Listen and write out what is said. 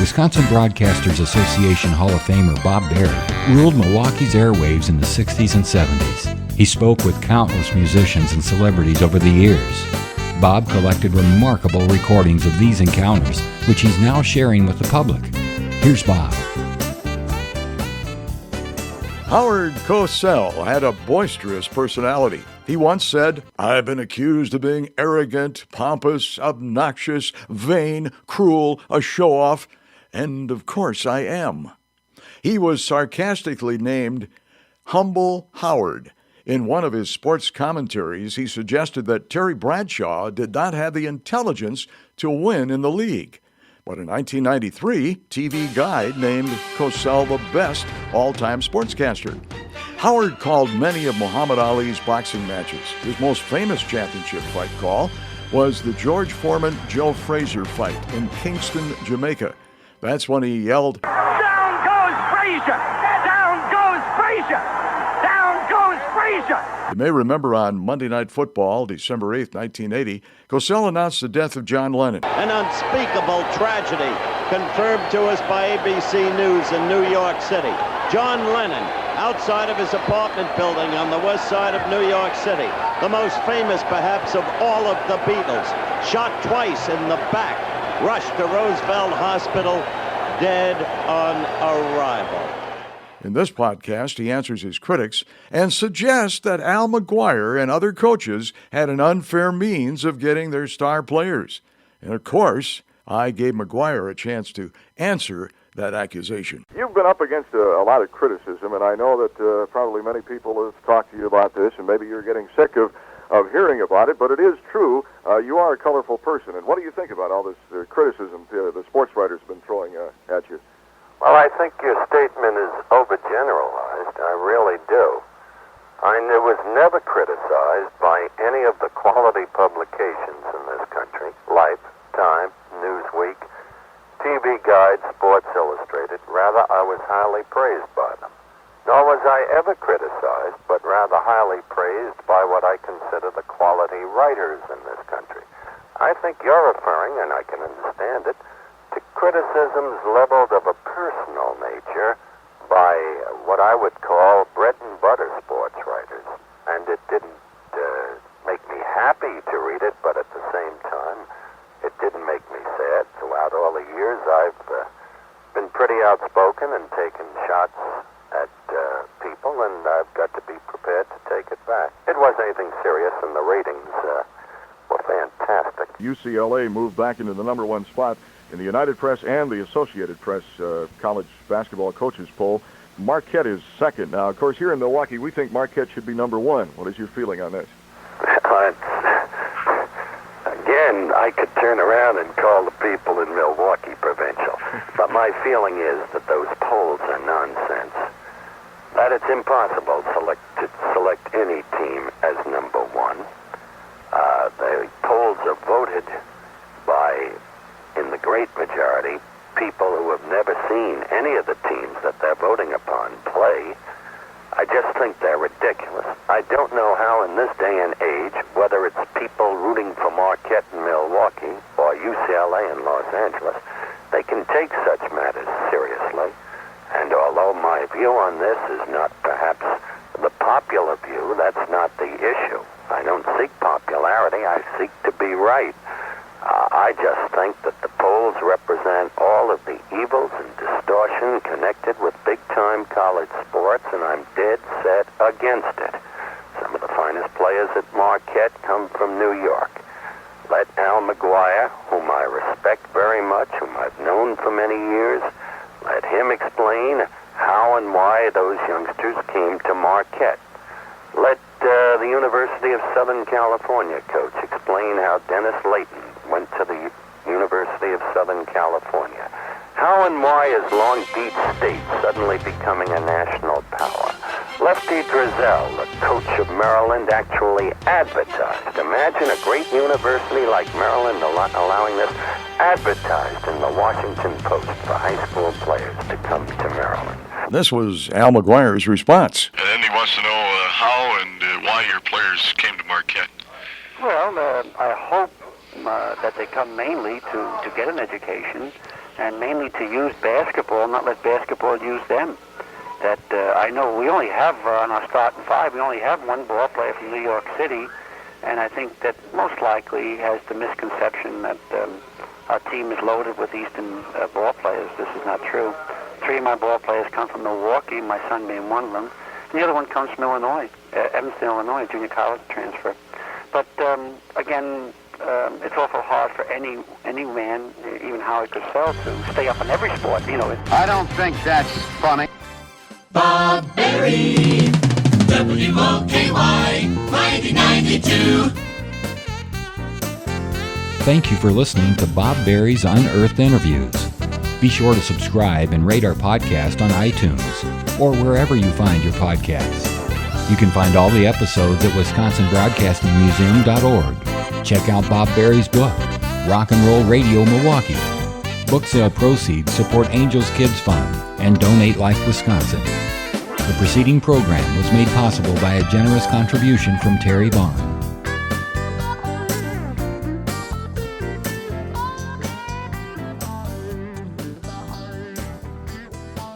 Wisconsin Broadcasters Association Hall of Famer Bob Berry ruled Milwaukee's airwaves in the 60s and 70s. He spoke with countless musicians and celebrities over the years. Bob collected remarkable recordings of these encounters, which he's now sharing with the public. Here's Bob. Howard Cosell had a boisterous personality. He once said, "I've been accused of being arrogant, pompous, obnoxious, vain, cruel, a show-off, and of course I am." He was sarcastically named Humble Howard. In one of his sports commentaries, he suggested that Terry Bradshaw did not have the intelligence to win in the league. But in 1993, TV Guide named Cosell the best all-time sportscaster. Howard called many of Muhammad Ali's boxing matches. His most famous championship fight call was the George Forman-Joe Frazier fight in Kingston, Jamaica. That's when he yelled, "Down goes Frazier! Down goes Frazier! Down goes Frazier!" You may remember on Monday Night Football, December 8, 1980, Cosell announced the death of John Lennon. An unspeakable tragedy confirmed to us by ABC News in New York City. John Lennon, outside of his apartment building on the west side of New York City, the most famous perhaps of all of the Beatles, shot twice in the back, rushed to Roosevelt Hospital, dead on arrival. In this podcast, he answers his critics and suggests that Al McGuire and other coaches had an unfair means of getting their star players. And of course, I gave McGuire a chance to answer that accusation. You've been up against a lot of criticism, and I know that probably many people have talked to you about this, and maybe you're getting sick of hearing about it, but it is true. You are a colorful person. And what do you think about all this criticism the sports writers have been throwing at you? Well, I think your statement is overgeneralized. I really do. I was never criticized by any of the quality publications in this country, Life, Time, Newsweek, TV Guide, Sports Illustrated. Rather, I was highly praised by them. Nor was I ever criticized, but rather highly praised by what I consider the quality writers in this country. I think you're referring, and I can understand it, to criticisms leveled of a personal nature by what I would call bread and butter sports writers. And it didn't make me happy to read it, but at the same time, it didn't make me sad. Throughout all the years, I've been pretty outspoken and taken shots at people, and I've got to be prepared to take it back. It wasn't anything serious, and the ratings were fantastic. UCLA moved back into the number one spot in the United Press and the Associated Press college basketball coaches poll. Marquette is second. Now, of course, here in Milwaukee, we think Marquette should be number one. What is your feeling on this? Again, I could turn around and call the people in Milwaukee provincial. But my feeling is that those polls are nonsense. That it's impossible to select any team as number one. The polls are voted by, in the great majority, people who have never seen any of the teams that they're voting upon play. I just think they're ridiculous. I don't know how in this day and age, whether it's people rooting for Marquette in Milwaukee or UCLA in Los Angeles, they can take such matters seriously. And although my view on this is not perhaps the popular view, that's not the issue. I don't seek popularity, I seek to be right. I just think that the polls represent all of the evils and distortion connected with big-time college sports, and I'm dead set against it. Some of the finest players at Marquette come from New York. Let Al McGuire, whom I respect very much, whom I've known for many years, let him explain how and why those youngsters came to Marquette. Let the University of Southern California coach explain how Dennis Layton went to the University of Southern California. How and why is Long Beach State suddenly becoming a national power? Lefty Driesell, the coach of Maryland, actually advertised. Imagine a great university like Maryland allowing this, advertised in the Washington Post for high school players to come to Maryland. This was Al McGuire's response. And then he wants to know how and why your players came to Marquette. Well, I hope that they come mainly to get an education and mainly to use basketball, not let basketball use them. That I know we only have, on our starting five, we only have one ball player from New York City, and I think that most likely has the misconception that our team is loaded with Eastern ball players. This is not true. 3 of my ball players come from Milwaukee, my son being one of them, and the other one comes from Illinois, Evanston, Illinois, junior college transfer. But again, it's awful hard for any man, even Howard Cosell, to stay up on every sport. You know, I don't think that's funny. Bob Berry, WOKY 9092. Thank you for listening to Bob Berry's Unearthed Interviews. Be sure to subscribe and rate our podcast on iTunes or wherever you find your podcasts. You can find all the episodes at WisconsinBroadcastingMuseum.org. Check out Bob Berry's book, Rock and Roll Radio Milwaukee. Book sale proceeds support Angels Kids Fund and Donate Life Wisconsin. The preceding program was made possible by a generous contribution from Terry Vaughn.